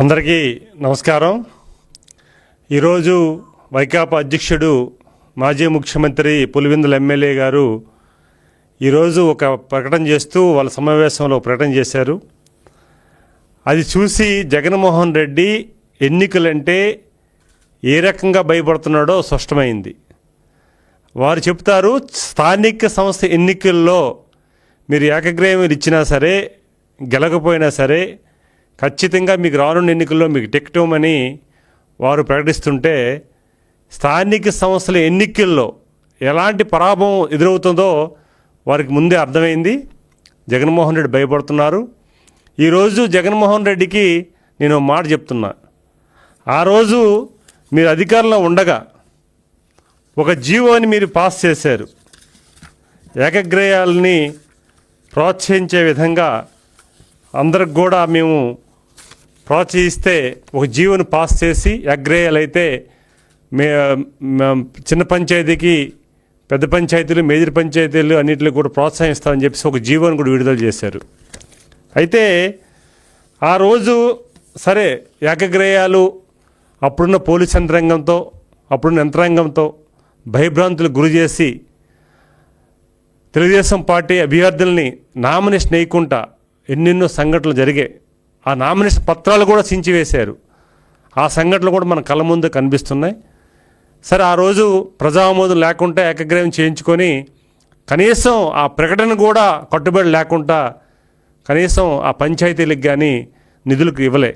అందరికీ నమస్కారం. ఈరోజు వైకాపా అధ్యక్షుడు మాజీ ముఖ్యమంత్రి పులివెందుల ఎమ్మెల్యే గారు ఈరోజు ఒక ప్రకటన చేస్తూ వాళ్ళ సమావేశంలో ప్రకటన చేశారు. అది చూసి జగన్మోహన్ రెడ్డి ఎన్నికలంటే ఏ రకంగా భయపడుతున్నాడో స్పష్టమైంది. వారు చెప్తారు, స్థానిక సంస్థ ఎన్నికల్లో మీరు ఏకగ్రీవం ఇచ్చినా సరే గెలకపోయినా సరే ఖచ్చితంగా మీకు రానున్న ఎన్నికల్లో మీకు టికెట్ ఇవ్వమని వారు ప్రకటిస్తుంటే, స్థానిక సంస్థల ఎన్నికల్లో ఎలాంటి పరాభవం ఎదురవుతుందో వారికి ముందే అర్థమైంది. జగన్మోహన్ రెడ్డి భయపడుతున్నారు. ఈరోజు జగన్మోహన్ రెడ్డికి నేను మాట చెప్తున్నా. ఆ రోజు మీరు అధికారంలో ఉండగా ఒక జీవోని మీరు పాస్ చేశారు. ఏకగ్రీవాలని ప్రోత్సహించే విధంగా అందరికి కూడా మేము ప్రోత్సహిస్తే ఒక జీవోని పాస్ చేసి ఏకగ్రీవాలు అయితే చిన్న పంచాయతీకి పెద్ద పంచాయతీలు మేజర్ పంచాయతీలు అన్నింటినీ కూడా ప్రోత్సహిస్తామని చెప్పేసి ఒక జీవోని కూడా విడుదల చేశారు. అయితే ఆ రోజు సరే ఏకగ్రీవాలు అప్పుడున్న పోలీస్ యంత్రాంగంతో అప్పుడున్న యంత్రాంగంతో భయభ్రాంతులకు గురి చేసి తెలుగుదేశం పార్టీ అభ్యర్థుల్ని నామినేషన్ వేయకుండా ఎన్నెన్నో సంఘటనలు జరిగాయి. ఆ నామినేషన్ పత్రాలు కూడా చించివేశారు. ఆ సంఘటనలు కూడా మన కళ్ళ ముందు కనిపిస్తున్నాయి. సరే ఆ రోజు ప్రజామోదం లేకుండా ఏకగ్రీవం చేయించుకొని కనీసం ఆ ప్రకటన కూడా కట్టుబడి లేకుండా కనీసం ఆ పంచాయతీలకు కానీ నిధులకు ఇవ్వలే.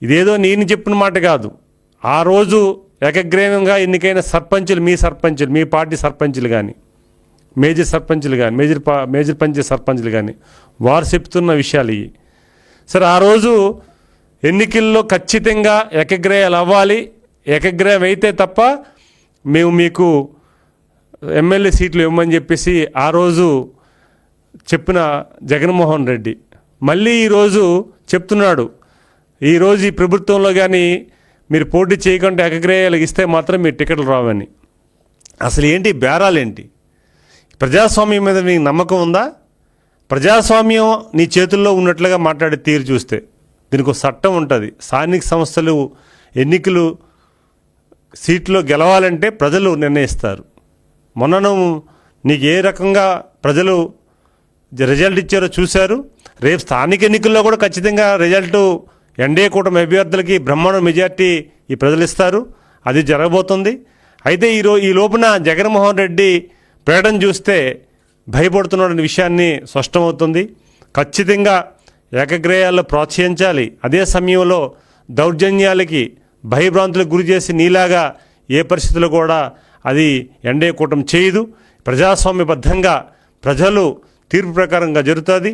ఇదేదో నేను చెప్పిన మాట కాదు. ఆ రోజు ఏకగ్రీవంగా ఎన్నికైన సర్పంచులు, మీ పార్టీ సర్పంచులు కానీ మేజర్ సర్పంచులు కానీ మేజర్ పంచాయతీ సర్పంచులు కానీ వారు చెప్తున్న విషయాలు ఇవి. సరే ఆ రోజు ఎన్నికల్లో ఖచ్చితంగా ఏకగ్రీవాలు అవ్వాలి, ఏకగ్రీవం అయితే తప్ప మేము మీకు ఎమ్మెల్యే సీట్లు ఇవ్వమని చెప్పేసి ఆ రోజు చెప్పిన జగన్మోహన్ రెడ్డి మళ్ళీ ఈరోజు చెప్తున్నాడు, ఈరోజు ఈ ప్రభుత్వంలో కానీ మీరు పోటీ చేయకుండా ఏకగ్రీవాలు ఇస్తే మాత్రం మీరు టికెట్లు రావని. అసలు ఏంటి బేరాలేంటి? ప్రజాస్వామ్యం మీద నీకు నమ్మకం ఉందా? ప్రజాస్వామ్యం నీ చేతుల్లో ఉన్నట్లుగా మాట్లాడే తీరు చూస్తే దీనికి ఒక చట్టం ఉంటుంది. స్థానిక సంస్థలు ఎన్నికలు సీట్లో గెలవాలంటే ప్రజలు నిర్ణయిస్తారు. మొన్నను నీకు ఏ రకంగా ప్రజలు రిజల్ట్ ఇచ్చారో చూశారు. రేపు స్థానిక ఎన్నికల్లో కూడా ఖచ్చితంగా రిజల్టు ఎన్డీఏ కూటమి అభ్యర్థులకి బ్రహ్మాండ మెజార్టీ ఈ ప్రజలు ఇస్తారు. అది జరగబోతుంది. అయితే ఈ లోపున జగన్మోహన్ రెడ్డి ప్రకటన చూస్తే భయపడుతున్నాడనే విషయాన్ని స్పష్టమవుతుంది. ఖచ్చితంగా ఏకగ్రీవాలను ప్రోత్సహించాలి. అదే సమయంలో దౌర్జన్యాలకి భయభ్రాంతులకు గురి చేసి నీలాగా ఏ పరిస్థితుల్లో కూడా అది ఎన్డీఏ కూటమి చేయదు. ప్రజాస్వామ్యబద్ధంగా ప్రజలు తీర్పు ప్రకారంగా జరుగుతుంది.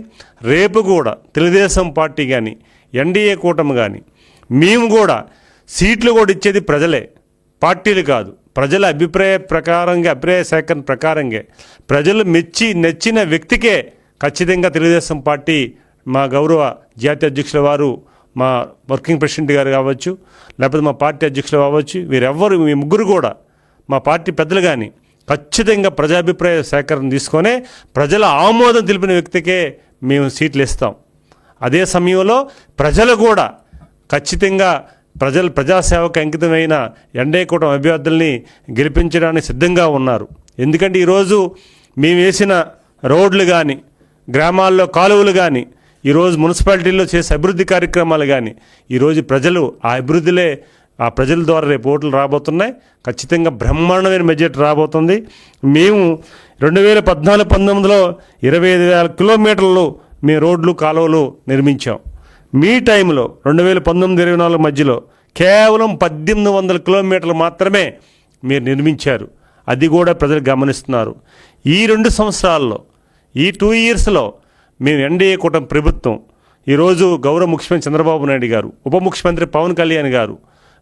రేపు కూడా తెలుగుదేశం పార్టీ కానీ ఎన్డీఏ కూటమి కానీ మేము కూడా సీట్లు కూడా ఇచ్చేది ప్రజలే, పార్టీలు కాదు. ప్రజల అభిప్రాయ ప్రకారంగా, అభిప్రాయ సేకరణ ప్రకారంగా ప్రజలు నచ్చిన వ్యక్తికే ఖచ్చితంగా తెలుగుదేశం పార్టీ మా గౌరవ జాతీయ అధ్యక్షుల వారు, మా వర్కింగ్ ప్రెసిడెంట్ గారు కావచ్చు, లేకపోతే మా పార్టీ అధ్యక్షులు కావచ్చు, వీరెవ్వరు మీ ముగ్గురు కూడా మా పార్టీ పెద్దలు కానీ ఖచ్చితంగా ప్రజాభిప్రాయ సేకరణ తీసుకొనే ప్రజల ఆమోదం తెలిపిన వ్యక్తికే మేము సీట్లు ఇస్తాం. అదే సమయంలో ప్రజలు కూడా ఖచ్చితంగా ప్రజాసేవకు అంకితమైన ఎన్డీఏ కూటమి అభ్యర్థుల్ని గెలిపించడానికి సిద్ధంగా ఉన్నారు. ఎందుకంటే ఈరోజు మేము వేసిన రోడ్లు కానీ, గ్రామాల్లో కాలువలు కానీ, ఈరోజు మున్సిపాలిటీల్లో చేసే అభివృద్ధి కార్యక్రమాలు కానీ ఈరోజు ప్రజలు ఆ ప్రజల ద్వారా రేపు ఓట్లు రాబోతున్నాయి. ఖచ్చితంగా బ్రహ్మాండమైన మెజార్టీ రాబోతుంది. మేము 2014-19లో 25,000 కిలోమీటర్లు మేము రోడ్లు కాలువలు నిర్మించాం. మీ టైంలో 2019-24 మధ్యలో కేవలం 1,800 కిలోమీటర్లు మాత్రమే మీరు నిర్మించారు. అది కూడా ప్రజలు గమనిస్తున్నారు. ఈ 2 సంవత్సరాల్లో, ఈ 2 ఇయర్స్లో మేము ఎన్డీఏ కూటమి ప్రభుత్వం, ఈరోజు గౌరవ ముఖ్యమంత్రి చంద్రబాబు నాయుడు గారు, ఉప ముఖ్యమంత్రి పవన్ కళ్యాణ్ గారు,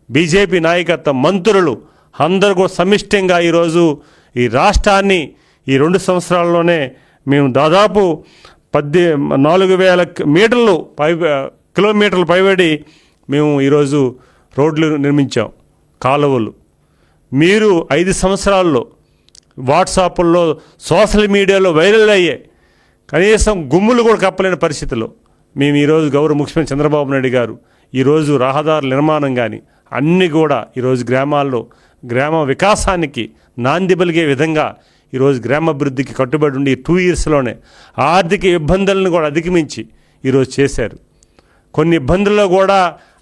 బీజేపీ నాయకత్వం, మంత్రులు అందరూ కూడా సమిష్టిగా ఈరోజు ఈ రాష్ట్రాన్ని ఈ 2 సంవత్సరాల్లోనే మేము దాదాపు 4,000 కిలోమీటర్లు పైబడి మేము ఈరోజు రోడ్లు నిర్మించాం, కాలువలు. మీరు 5 సంవత్సరాల్లో వాట్సాప్లో, సోషల్ మీడియాలో వైరల్ అయ్యే కనీసం గుమ్ములు కూడా కప్పలేని పరిస్థితిలో మేము ఈరోజు గౌరవ ముఖ్యమంత్రి చంద్రబాబు నాయుడు గారు ఈరోజు రహదారుల నిర్మాణం కానీ అన్నీ కూడా ఈరోజు గ్రామాల్లో గ్రామ వికాసానికి నాంది పలిగే విధంగా ఈరోజు గ్రామాభివృద్ధికి కట్టుబడి ఉండి 2 ఇయర్స్లోనే ఆర్థిక ఇబ్బందులను కూడా అధిగమించి ఈరోజు చేశారు. కొన్ని ఇబ్బందుల్లో కూడా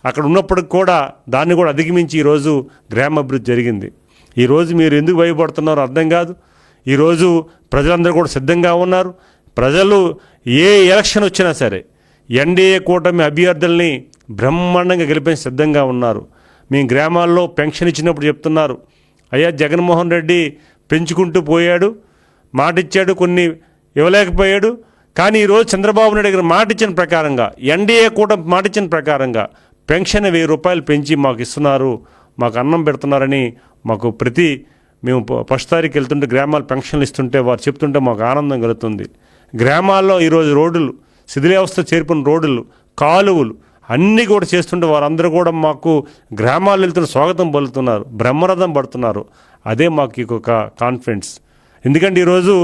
అక్కడ ఉన్నప్పటికి కూడా దాన్ని కూడా అధిగమించి ఈరోజు గ్రామాభివృద్ధి జరిగింది. ఈరోజు మీరు ఎందుకు భయపడుతున్నారో అర్థం కాదు. ఈరోజు ప్రజలందరూ కూడా సిద్ధంగా ఉన్నారు. ప్రజలు ఏ ఎలక్షన్ వచ్చినా సరే ఎన్డీఏ కూటమి అభ్యర్థుల్ని బ్రహ్మాండంగా గెలిపే సిద్ధంగా ఉన్నారు. మీ గ్రామాల్లో పెన్షన్ ఇచ్చినప్పుడు చెప్తున్నారు, అయ్యా జగన్మోహన్ రెడ్డి పెంచుకుంటూ పోయాడు, మాట ఇచ్చాడు, కొన్ని ఇవ్వలేకపోయాడు. కానీ ఈరోజు చంద్రబాబు నాయుడు గారు మాట ఇచ్చిన ప్రకారంగా, ఎన్డీఏ కూటమి మాట ఇచ్చిన ప్రకారంగా పెన్షన్ 1000 రూపాయలు పెంచి మాకు ఇస్తున్నారు, మాకు అన్నం పెడుతున్నారని మాకు మేము ఫస్ట్ తారీఖు వెళ్తుంటే గ్రామాలు పెన్షన్లు ఇస్తుంటే వారు చెప్తుంటే మాకు ఆనందం కలుగుతుంది. గ్రామాల్లో ఈరోజు రోడ్లు శిథిలావస్థ చేరిపోయిన రోడ్లు, కాలువలు అన్నీ కూడా చేస్తుంటే వారందరూ కూడా మాకు గ్రామాలు వెళ్తున్న స్వాగతం పలుకుతున్నారు, బ్రహ్మరథం పడుతున్నారు. అదే మాకు ఇంకొక కాన్ఫిడెన్స్. ఎందుకంటే ఈరోజు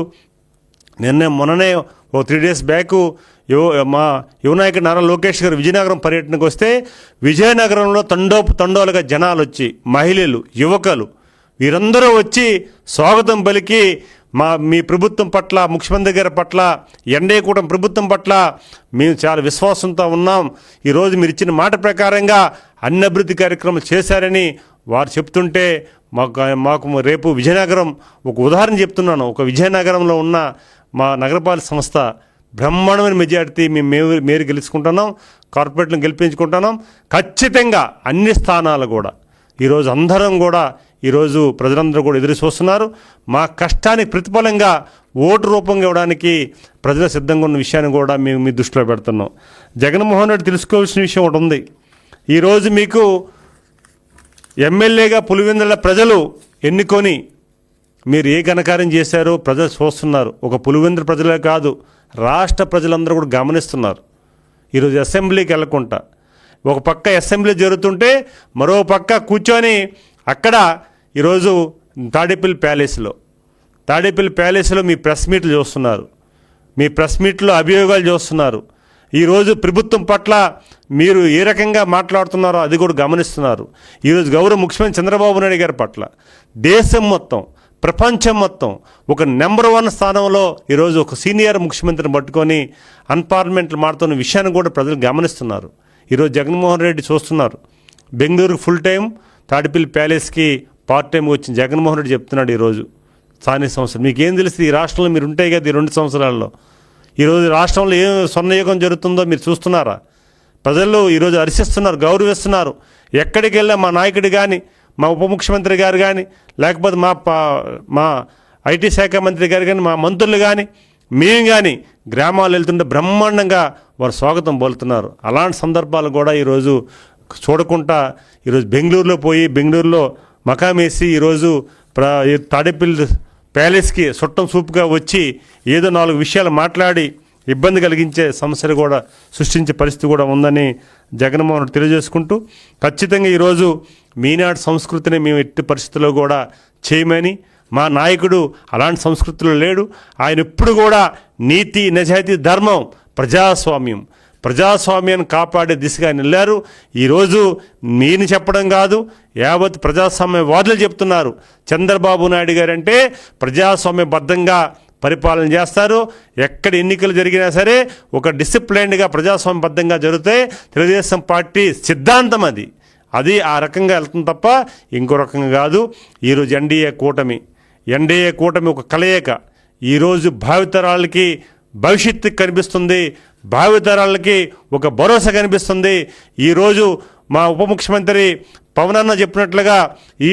మొన్ననే 3 డేస్ బ్యాక్ మా యువనాయకుడు నారా లోకేష్ గారు విజయనగరం పర్యటనకు వస్తే విజయనగరంలో తండోలుగా జనాలు వచ్చి, మహిళలు, యువకులు వీరందరూ వచ్చి స్వాగతం పలికి మీ ప్రభుత్వం పట్ల, ముఖ్యమంత్రి గారి పట్ల, ఎన్డీఏ కూటమి ప్రభుత్వం పట్ల మేము చాలా విశ్వాసంతో ఉన్నాం, ఈరోజు మీరు ఇచ్చిన మాట ప్రకారంగా అన్ని అభివృద్ధి కార్యక్రమాలు చేశారని వారు చెప్తుంటే మాకు రేపు విజయనగరం ఒక ఉదాహరణ చెప్తున్నాను. ఒక విజయనగరంలో ఉన్న మా నగరపాలక సంస్థ బ్రహ్మాండమైన మెజారిటీ మేము గెలుచుకుంటున్నాం, కార్పొరేట్లను గెలిపించుకుంటున్నాం. ఖచ్చితంగా అన్ని స్థానాలు కూడా ఈరోజు అందరం కూడా ఈరోజు ప్రజలందరూ కూడా ఎదురు చూస్తున్నారు. మా కష్టానికి ప్రతిఫలంగా ఓటు రూపంగా ఇవ్వడానికి ప్రజలు సిద్ధంగా ఉన్న విషయాన్ని కూడా మేము మీ దృష్టిలో పెడుతున్నాం. జగన్మోహన్ రెడ్డి తెలుసుకోవాల్సిన విషయం ఒకటి ఉంది. ఈరోజు మీకు ఎమ్మెల్యేగా పులివెందుల ప్రజలు ఎన్నుకొని మీరు ఏ ఘనకార్యం చేశారో ప్రజలు చూస్తున్నారు. ఒక పులివెందుల ప్రజలే కాదు, రాష్ట్ర ప్రజలందరూ కూడా గమనిస్తున్నారు. ఈరోజు అసెంబ్లీకి వెళ్ళకుండా ఒక పక్క అసెంబ్లీ జరుగుతుంటే మరో పక్క కూర్చొని అక్కడ ఈరోజు తాడేపల్లి ప్యాలెస్లో మీ ప్రెస్ మీట్లు చూస్తున్నారు, మీ ప్రెస్ మీట్లో అభియోగాలు చూస్తున్నారు. ఈరోజు ప్రభుత్వం పట్ల మీరు ఏ రకంగా మాట్లాడుతున్నారో అది కూడా గమనిస్తున్నారు. ఈరోజు గౌరవ ముఖ్యమంత్రి చంద్రబాబు నాయుడు గారి పట్ల దేశం మొత్తం, ప్రపంచం మొత్తం ఒక నెంబర్ 1 స్థానంలో ఈరోజు ఒక సీనియర్ ముఖ్యమంత్రిని పట్టుకొని అన్పార్లమెంట్లు మారుతున్న విషయాన్ని కూడా ప్రజలు గమనిస్తున్నారు. ఈరోజు జగన్మోహన్ రెడ్డి చూస్తున్నారు. బెంగళూరుకు ఫుల్ టైం, తాడేపల్లి ప్యాలెస్కి పార్ట్ టైం వచ్చిన జగన్మోహన్ రెడ్డి చెప్తున్నాడు ఈరోజు స్థానిక సంస్థలు. మీకేం తెలుస్తుంది? ఈ రాష్ట్రంలో మీరు ఉంటాయి కదా ఈ 2 సంవత్సరాల్లో. ఈరోజు రాష్ట్రంలో ఏం స్వర్ణయుగం జరుగుతుందో మీరు చూస్తున్నారా? ప్రజలు ఈరోజు హర్షిస్తున్నారు, గౌరవిస్తున్నారు. ఎక్కడికి వెళ్ళా మా నాయకుడు కానీ, మా ఉప ముఖ్యమంత్రి గారు కానీ, లేకపోతే మా ఐటీ శాఖ మంత్రి గారు కానీ, మా మంత్రులు కానీ, మేము కానీ గ్రామాలు వెళ్తుంటే బ్రహ్మాండంగా వారు స్వాగతం పలుకుతున్నారు. అలాంటి సందర్భాలు కూడా ఈరోజు చూడకుండా ఈరోజు బెంగళూరులో మకామేసి ఈరోజు తాడేపల్లి ప్యాలెస్కి చుట్టం సూపుగా వచ్చి ఏదో 4 విషయాలు మాట్లాడి ఇబ్బంది కలిగించే సమస్యలు కూడా సృష్టించే పరిస్థితి కూడా ఉందని జగన్మోహన్ రెడ్డి తెలియజేసుకుంటూ, ఖచ్చితంగా ఈరోజు మీనాటి సంస్కృతిని మేము ఎట్టి పరిస్థితుల్లో కూడా చేయమని, మా నాయకుడు అలాంటి సంస్కృతిలో లేడు. ఆయన ఎప్పుడు కూడా నీతి, నిజాయితీ, ధర్మం, ప్రజాస్వామ్యాన్ని కాపాడే దిశగా నిలిచారు. ఈరోజు నేను చెప్పడం కాదు, యావత్ ప్రజాస్వామ్యవాదులు చెప్తున్నారు. చంద్రబాబు నాయుడు గారు అంటే ప్రజాస్వామ్యబద్ధంగా పరిపాలన చేస్తారు. ఎక్కడ ఎన్నికలు జరిగినా సరే ఒక డిసిప్లైన్డ్గా ప్రజాస్వామ్యబద్ధంగా జరుగుతాయి. తెలుగుదేశం పార్టీ సిద్ధాంతం అది ఆ రకంగా వెళ్తుంది తప్ప ఇంకో రకంగా కాదు. ఈరోజు ఎన్డీఏ కూటమి ఒక కలయిక. ఈరోజు భావితరాలకి భవిష్యత్తు కనిపిస్తుంది, భావితరాలకి ఒక భరోసా కనిపిస్తుంది. ఈరోజు మా ఉప ముఖ్యమంత్రి పవన్ అన్న చెప్పినట్లుగా ఈ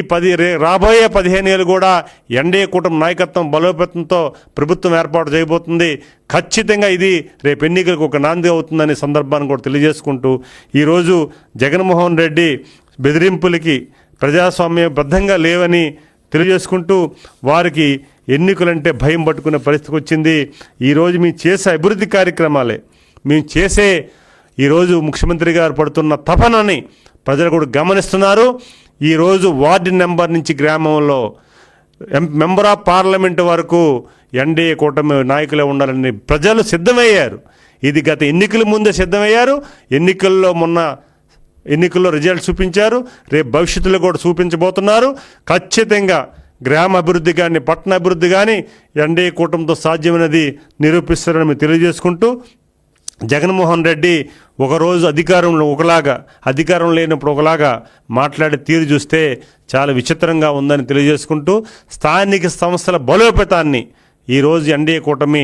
రాబోయే 15 ఏళ్ళు కూడా ఎన్డీఏ కూటమి నాయకత్వం బలోపేతంతో ప్రభుత్వం ఏర్పాటు చేయబోతుంది. ఖచ్చితంగా ఇది రేపు ఎన్నికలకు ఒక నాంది అవుతుందనే సందర్భాన్ని కూడా తెలియజేసుకుంటూ, ఈరోజు జగన్మోహన్ రెడ్డి బెదిరింపులకి ప్రజాస్వామ్యబద్ధంగా లేవని తెలియజేసుకుంటూ, వారికి ఎన్నికలంటే భయం పట్టుకునే పరిస్థితికి వచ్చింది. ఈరోజు మేము చేసే అభివృద్ధి కార్యక్రమాలే, మేము చేసే ఈరోజు ముఖ్యమంత్రి గారు పడుతున్న తపనని ప్రజలు కూడా గమనిస్తున్నారు. ఈరోజు వార్డు నెంబర్ నుంచి గ్రామంలో మెంబర్ ఆఫ్ పార్లమెంట్ వరకు ఎన్డీఏ కూటమి నాయకులే ఉండాలని ప్రజలు సిద్ధమయ్యారు. ఇది గత ఎన్నికల ముందే సిద్ధమయ్యారు. ఎన్నికల్లో మొన్న ఎన్నికల్లో రిజల్ట్ చూపించారు, రేపు భవిష్యత్తులో కూడా చూపించబోతున్నారు. ఖచ్చితంగా గ్రామ అభివృద్ధి కానీ పట్టణ అభివృద్ధి కానీ ఎన్డీఏ కూటమితో సాధ్యమైనది నిరూపిస్తారని మేము తెలియజేసుకుంటూ, జగన్మోహన్ రెడ్డి ఒకరోజు అధికారంలో ఒకలాగా, అధికారం లేనప్పుడు ఒకలాగా మాట్లాడే తీరు చూస్తే చాలా విచిత్రంగా ఉందని తెలియజేసుకుంటూ, స్థానిక సంస్థల బలోపేతాన్ని ఈరోజు ఎన్డీఏ కూటమి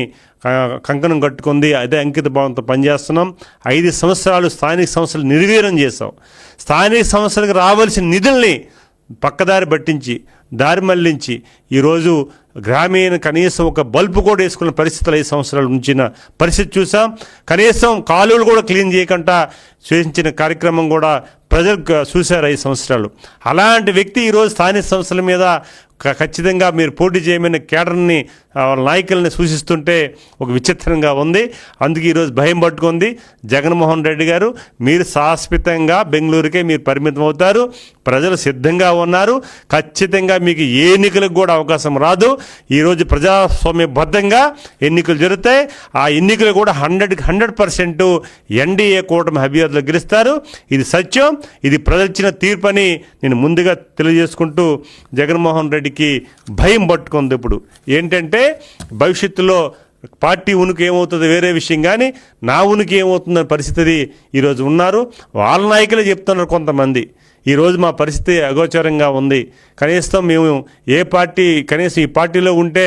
కంకణం కట్టుకుంది. అదే అంకిత భావంతో పనిచేస్తున్నాం. 5 సంవత్సరాలు స్థానిక సంస్థలు నిర్వీర్యం చేశాం. స్థానిక సంస్థలకు రావాల్సిన నిధుల్ని పక్కదారి పట్టించి, దారి మళ్లించి ఈరోజు గ్రామీణ కనీసం ఒక బల్బు కూడా వేసుకున్న పరిస్థితులు 5 సంవత్సరాలు ఉంచిన పరిస్థితి చూసాం. కనీసం కాలువలు కూడా క్లీన్ చేయకుండా చేయించిన కార్యక్రమం కూడా ప్రజలు చూశారు 5 సంవత్సరాలు. అలాంటి వ్యక్తి ఈరోజు స్థానిక సంస్థల మీద ఖచ్చితంగా మీరు పోటీ చేయమని కేడర్ని నాయకుల్ని సూచిస్తుంటే ఒక విచిత్రంగా ఉంది. అందుకే ఈరోజు భయం పట్టుకుంది. జగన్మోహన్ రెడ్డి గారు, మీరు శాశ్వతంగా బెంగళూరుకే మీరు పరిమితం అవుతారు. ప్రజలు సిద్ధంగా ఉన్నారు. ఖచ్చితంగా మీకు ఏ ఎన్నికలకు కూడా అవకాశం రాదు. ఈరోజు ప్రజాస్వామ్యబద్ధంగా ఎన్నికలు జరుగుతాయి. ఆ ఎన్నికలు కూడా 100% ఎన్డీఏ కూటమి అభ్యర్థులు గెలుస్తారు. ఇది సత్యం, ఇది ప్రజలిచ్చిన తీర్పని నేను ముందుగా తెలియజేసుకుంటూ, జగన్మోహన్ రెడ్డికి భయం పట్టుకుంది. ఇప్పుడు ఏంటంటే భవిష్యత్తులో పార్టీ ఉనికి ఏమవుతుందో వేరే విషయం, కానీ నా ఉనికి ఏమవుతుందనే పరిస్థితి ఈరోజు ఉన్నారు. వాళ్ళ నాయకులే చెప్తున్నారు కొంతమంది, ఈరోజు మా పరిస్థితి అగోచరంగా ఉంది. కనీసం మేము ఏ పార్టీ, కనీసం ఈ పార్టీలో ఉంటే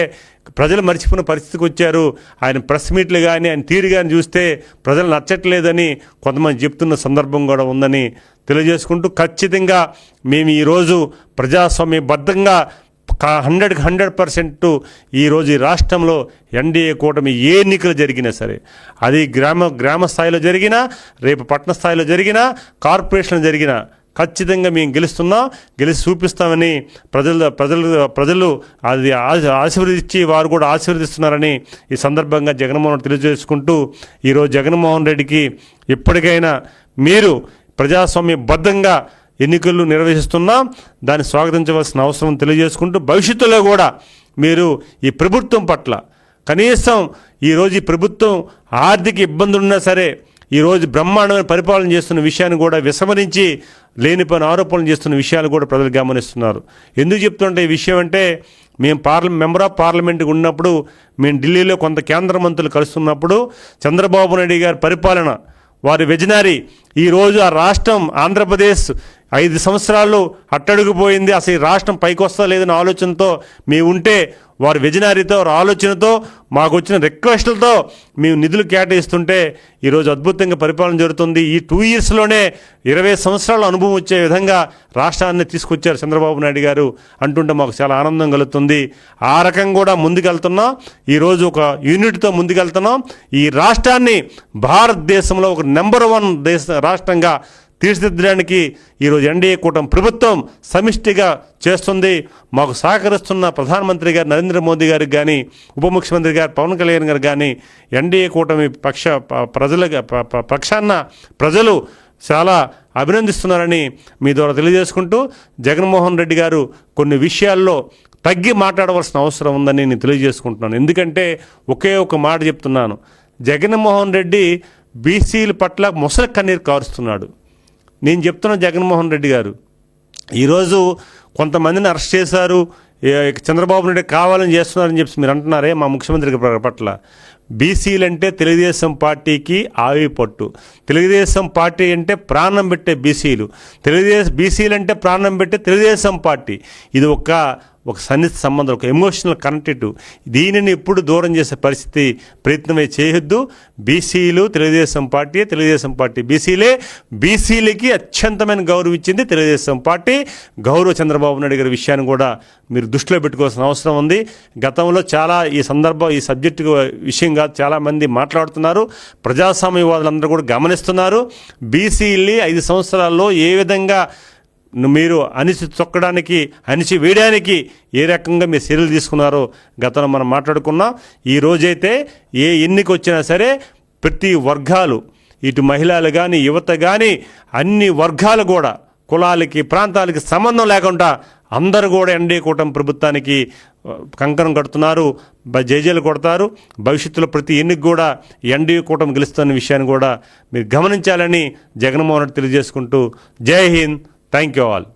ప్రజలు మర్చిపోయిన పరిస్థితికి వచ్చారు. ఆయన ప్రెస్ మీట్లు కానీ ఆయన తీరు కానీ చూస్తే ప్రజలు నచ్చట్లేదని కొంతమంది చెప్తున్న సందర్భం కూడా ఉందని తెలియజేసుకుంటూ, ఖచ్చితంగా మేము ఈరోజు ప్రజాస్వామ్యబద్ధంగా 100% ఈరోజు ఈ రాష్ట్రంలో ఎన్డీఏ కూటమి ఏ ఎన్నికలు జరిగినా సరే, అది గ్రామ స్థాయిలో జరిగినా, రేపు పట్టణ స్థాయిలో జరిగినా, కార్పొరేషన్ జరిగినా ఖచ్చితంగా మేము గెలిచి చూపిస్తామని ప్రజలు అది ఆశీర్వదించి వారు కూడా ఆశీర్వదిస్తున్నారని ఈ సందర్భంగా జగన్మోహన్ తెలియజేసుకుంటూ, ఈరోజు జగన్మోహన్ రెడ్డికి ఎప్పటికైనా మీరు ప్రజాస్వామ్యబద్ధంగా ఎన్నికలు నిర్వహిస్తున్నాం, దాన్ని స్వాగతించవలసిన అవసరం తెలియజేసుకుంటూ, భవిష్యత్తులో కూడా మీరు ఈ ప్రభుత్వం పట్ల కనీసం ఈరోజు ఈ ప్రభుత్వం ఆర్థిక ఇబ్బందులు ఉన్నా సరే ఈరోజు బ్రహ్మాండమైన పరిపాలన చేస్తున్న విషయాన్ని కూడా విస్మరించి లేనిపోయిన ఆరోపణలు చేస్తున్న విషయాలు కూడా ప్రజలు గమనిస్తున్నారు. ఎందుకు చెప్తుంటే ఈ విషయం అంటే, మేము మెంబర్ ఆఫ్ పార్లమెంట్కి ఉన్నప్పుడు, మేము ఢిల్లీలో కొంత కేంద్ర మంత్రులు కలుస్తున్నప్పుడు చంద్రబాబు నాయుడు గారి పరిపాలన, వారి విజనరీ, ఈరోజు ఆ రాష్ట్రం ఆంధ్రప్రదేశ్ 5 సంవత్సరాలు అట్టడుగుపోయింది, అసలు ఈ రాష్ట్రం పైకి వస్తా లేదన్న ఆలోచనతో మేము ఉంటే, వారి విజనరీతో, వారి ఆలోచనతో, మాకు వచ్చిన రిక్వెస్టులతో మేము నిధులు కేటాయిస్తుంటే ఈరోజు అద్భుతంగా పరిపాలన జరుగుతుంది. ఈ 2 ఇయర్స్లోనే 20 సంవత్సరాల అనుభవం వచ్చే విధంగా రాష్ట్రాన్ని తీసుకొచ్చారు చంద్రబాబు నాయుడు గారు అంటుంటే మాకు చాలా ఆనందం కలుగుతుంది. ఆ రకంగా కూడా ముందుకెళ్తున్నాం. ఈరోజు ఒక యూనిట్తో ముందుకెళ్తున్నాం. ఈ రాష్ట్రాన్ని భారతదేశంలో ఒక నెంబర్ 1 రాష్ట్రంగా తీర్చిదిద్దడానికి ఈరోజు ఎన్డీఏ కూటమి ప్రభుత్వం సమిష్టిగా చేస్తుంది. మాకు సహకరిస్తున్న ప్రధానమంత్రి గారు నరేంద్ర మోదీ గారికి కానీ, ఉప ముఖ్యమంత్రి గారు పవన్ కళ్యాణ్ గారు కానీ, ఎన్డీఏ కూటమి పక్షాన ప్రజలు చాలా అభినందిస్తున్నారని మీ ద్వారా తెలియజేసుకుంటూ, జగన్మోహన్ రెడ్డి గారు కొన్ని విషయాల్లో తగ్గి మాట్లాడవలసిన అవసరం ఉందని నేను తెలియజేసుకుంటున్నాను. ఎందుకంటే ఒకే ఒక మాట చెప్తున్నాను, జగన్మోహన్ రెడ్డి బీసీల పట్ల ముసలి కన్నీరు కారుస్తున్నాడు. నేను చెప్తున్నా, జగన్మోహన్ రెడ్డి గారు ఈరోజు కొంతమందిని అరెస్ట్ చేశారు, చంద్రబాబు నాయుడు కావాలని చేస్తున్నారని చెప్పి మీరు అంటున్నారే మా ముఖ్యమంత్రి పట్ల. బీసీలంటే తెలుగుదేశం పార్టీకి ఆవి పట్టు, తెలుగుదేశం పార్టీ అంటే ప్రాణం పెట్టే బీసీలు, బీసీలంటే ప్రాణం పెట్టే తెలుగుదేశం పార్టీ. ఇది ఒక సన్నిహిత సంబంధం, ఒక ఎమోషనల్ కనెక్టివ్. దీనిని ఎప్పుడు దూరం చేసే పరిస్థితి ప్రయత్నమే చేయొద్దు. బీసీలు తెలుగుదేశం పార్టీ, బీసీలకి అత్యంతమైన గౌరవం ఇచ్చింది తెలుగుదేశం పార్టీ. గౌరవ చంద్రబాబు నాయుడు గారి విషయాన్ని కూడా మీరు దృష్టిలో పెట్టుకోవాల్సిన అవసరం ఉంది. గతంలో చాలా ఈ సబ్జెక్టు విషయంగా చాలామంది మాట్లాడుతున్నారు, ప్రజాస్వామ్యవాదులందరూ కూడా గమనిస్తున్నారు. బీసీల్ని 5 సంవత్సరాల్లో ఏ విధంగా మీరు అణిచి వేయడానికి ఏ రకంగా మీరు చర్యలు తీసుకున్నారో గతంలో మనం మాట్లాడుకున్నాం. ఈ రోజైతే ఏ ఎన్నిక వచ్చినా సరే ప్రతి వర్గాలు, ఇటు మహిళలు కానీ యువత కానీ అన్ని వర్గాలు కూడా కులాలకి ప్రాంతాలకి సంబంధం లేకుండా అందరూ కూడా ఎన్డీఏ కూటమి ప్రభుత్వానికి కంకణం కడుతున్నారు, జేజేలు కొడతారు. భవిష్యత్తులో ప్రతి ఎన్నిక కూడా ఎన్డీఏ కూటమి గెలుస్తున్న విషయాన్ని కూడా మీరు గమనించాలని జగన్మోహన్ రెడ్డి తెలియజేసుకుంటూ జై హింద్. Thank you all.